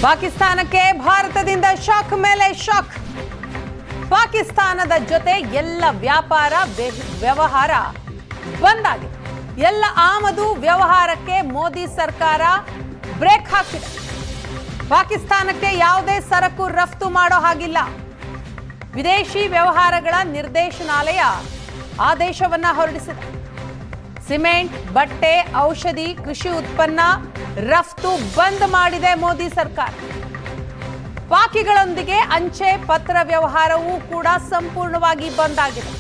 ಪಾಕಿಸ್ತಾನಕ್ಕೆ ಭಾರತದಿಂದ ಶಾಕ್ ಮೇಲೆ ಶಾಕ್. ಪಾಕಿಸ್ತಾನದ ಜೊತೆ ಎಲ್ಲ ವ್ಯಾಪಾರ ವ್ಯವಹಾರ ಬಂದ್ ಆಗಿದೆ. ಎಲ್ಲ ಆಮದು ವ್ಯವಹಾರಕ್ಕೆ ಮೋದಿ ಸರ್ಕಾರ ಬ್ರೇಕ್ ಹಾಕಿದೆ. ಪಾಕಿಸ್ತಾನಕ್ಕೆ ಯಾವುದೇ ಸರಕು ರಫ್ತು ಮಾಡೋ ಹಾಗಿಲ್ಲ. ವಿದೇಶಿ ವ್ಯವಹಾರಗಳ ನಿರ್ದೇಶನಾಲಯ ಆದೇಶವನ್ನ ಹೊರಡಿಸಿದೆ. ಸಿಮೆಂಟ್, ಬಟ್ಟೆ, ಔಷಧಿ, ಕೃಷಿ ಉತ್ಪನ್ನ ರಫ್ತು ಬಂದ್ ಮಾಡಿದೆ ಮೋದಿ ಸರ್ಕಾರ. ಪಾಕಿಗಳೊಂದಿಗೆ ಅಂಚೆ ಪತ್ರ ವ್ಯವಹಾರವೂ ಕೂಡ ಸಂಪೂರ್ಣವಾಗಿ ಬಂದ್ ಆಗಿದೆ.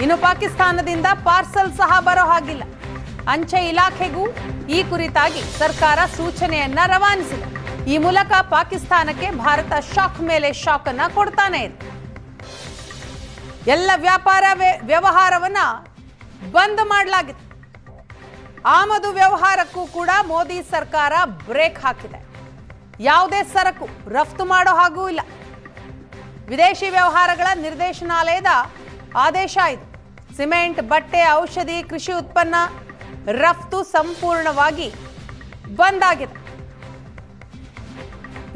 ಇನ್ನು ಪಾಕಿಸ್ತಾನದಿಂದ ಪಾರ್ಸಲ್ ಸಹ ಬರೋ ಹಾಗಿಲ್ಲ. ಅಂಚೆ ಇಲಾಖೆಗೂ ಈ ಕುರಿತಾಗಿ ಸರ್ಕಾರ ಸೂಚನೆಯನ್ನ ರವಾನಿಸಿದೆ. ಈ ಮೂಲಕ ಪಾಕಿಸ್ತಾನಕ್ಕೆ ಭಾರತ ಶಾಕ್ ಮೇಲೆ ಶಾಕ್ ಅನ್ನ ಕೊಡ್ತಾನೆ ಇದೆ. ಎಲ್ಲ ವ್ಯಾಪಾರ ವ್ಯವಹಾರವನ್ನ ಬಂದ್ ಮಾಡಲಾಗಿದೆ. ಆಮದು ವ್ಯವಹಾರಕ್ಕೂ ಕೂಡ ಮೋದಿ ಸರ್ಕಾರ ಬ್ರೇಕ್ ಹಾಕಿದೆ. ಯಾವುದೇ ಸರಕು ರಫ್ತು ಮಾಡೋ ಹಾಗೂ ಇಲ್ಲ. ವಿದೇಶಿ ವ್ಯವಹಾರಗಳ ನಿರ್ದೇಶನಾಲಯದ ಆದೇಶ ಇದು. ಸಿಮೆಂಟ್, ಬಟ್ಟೆ, ಔಷಧಿ, ಕೃಷಿ ಉತ್ಪನ್ನ ರಫ್ತು ಸಂಪೂರ್ಣವಾಗಿ ಬಂದ್ ಆಗಿದೆ.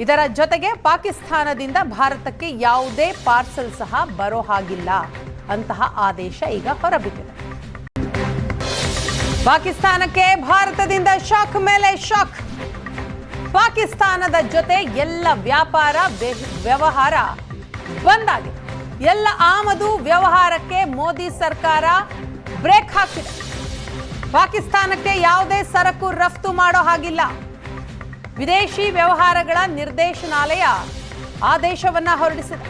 ಇದರ ಜೊತೆಗೆ ಪಾಕಿಸ್ತಾನದಿಂದ ಭಾರತಕ್ಕೆ ಯಾವುದೇ ಪಾರ್ಸಲ್ ಸಹ ಬರೋ ಹಾಗಿಲ್ಲ ಅಂತಹ ಆದೇಶ ಈಗ ಹೊರಬಿದ್ದಿದೆ. ಪಾಕಿಸ್ತಾನಕ್ಕೆ ಭಾರತದಿಂದ ಶಾಕ್ ಮೇಲೆ ಶಾಕ್. ಪಾಕಿಸ್ತಾನದ ಜೊತೆ ಎಲ್ಲ ವ್ಯಾಪಾರ ವ್ಯವಹಾರ ಬಂದ್ ಆಗಿದೆ. ಎಲ್ಲ ಆಮದು ವ್ಯವಹಾರಕ್ಕೆ ಮೋದಿ ಸರ್ಕಾರ ಬ್ರೇಕ್ ಹಾಕಿದೆ. ಪಾಕಿಸ್ತಾನಕ್ಕೆ ಯಾವುದೇ ಸರಕು ರಫ್ತು ಮಾಡೋ ಹಾಗಿಲ್ಲ. ವಿದೇಶಿ ವ್ಯವಹಾರಗಳ ನಿರ್ದೇಶನಾಲಯ ಆದೇಶವನ್ನ ಹೊರಡಿಸಿದೆ.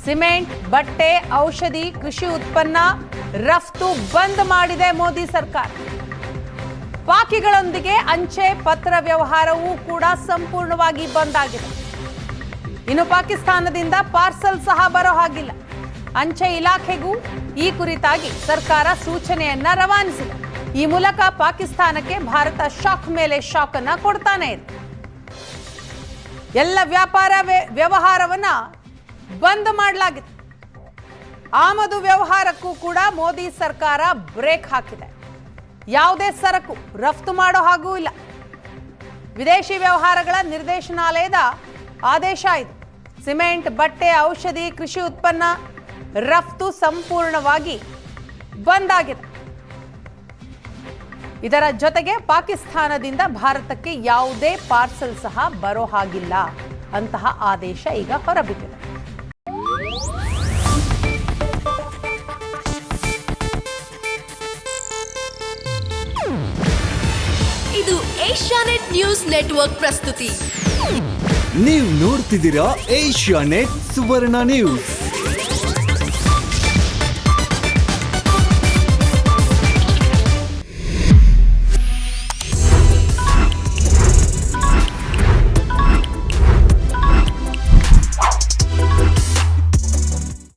ಸಿಮೆಂಟ್, ಬಟ್ಟೆ, ಔಷಧಿ, ಕೃಷಿ ಉತ್ಪನ್ನ ರಫ್ತು ಬಂದ್ ಮಾಡಿದೆ ಮೋದಿ ಸರ್ಕಾರ. ಪಾಕಿಗಳೊಂದಿಗೆ ಅಂಚೆ ಪತ್ರ ವ್ಯವಹಾರವೂ ಕೂಡ ಸಂಪೂರ್ಣವಾಗಿ ಬಂದ್ ಆಗಿದೆ. ಇನ್ನು ಪಾಕಿಸ್ತಾನದಿಂದ ಪಾರ್ಸಲ್ ಸಹ ಬರೋ ಹಾಗಿಲ್ಲ. ಅಂಚೆ ಇಲಾಖೆಗೂ ಈ ಕುರಿತಾಗಿ ಸರ್ಕಾರ ಸೂಚನೆಯನ್ನ ರವಾನಿಸಿದೆ. ಈ ಮೂಲಕ ಪಾಕಿಸ್ತಾನಕ್ಕೆ ಭಾರತ ಶಾಕ್ ಮೇಲೆ ಶಾಕ್ ಅನ್ನ ಕೊಡ್ತಾನೆ ಇದೆ. ಎಲ್ಲ ವ್ಯಾಪಾರ ವ್ಯವಹಾರವನ್ನ ಬಂದ್ ಮಾಡಲಾಗಿದೆ. ಆಮದು ವ್ಯವಹಾರಕ್ಕೂ ಕೂಡ ಮೋದಿ ಸರ್ಕಾರ ಬ್ರೇಕ್ ಹಾಕಿದೆ. ಯಾವುದೇ ಸರಕು ರಫ್ತು ಮಾಡೋ ಹಾಗೂ ಇಲ್ಲ. ವಿದೇಶಿ ವ್ಯವಹಾರಗಳ ನಿರ್ದೇಶನಾಲಯದ ಆದೇಶ ಇದು. ಸಿಮೆಂಟ್, ಬಟ್ಟೆ, ಔಷಧಿ, ಕೃಷಿ ಉತ್ಪನ್ನ ರಫ್ತು ಸಂಪೂರ್ಣವಾಗಿ ಬಂದ್ ಆಗಿದೆ. ಇದರ ಜೊತೆಗೆ ಪಾಕಿಸ್ತಾನದಿಂದ ಭಾರತಕ್ಕೆ ಯಾವುದೇ ಪಾರ್ಸಲ್ ಸಹ ಬರೋ ಹಾಗಿಲ್ಲ ಅಂತಹ ಆದೇಶ ಈಗ ಹೊರಬಿದ್ದಿದೆ. ಇದು ಏಷ್ಯಾನೆಟ್ ನ್ಯೂಸ್ ನೆಟ್ವರ್ಕ್ ಪ್ರಸ್ತುತಿ. ನೀವು ನೋಡ್ತಿದ್ದೀರಾ ಏಷ್ಯಾನೆಟ್ ಸುವರ್ಣ ನ್ಯೂಸ್.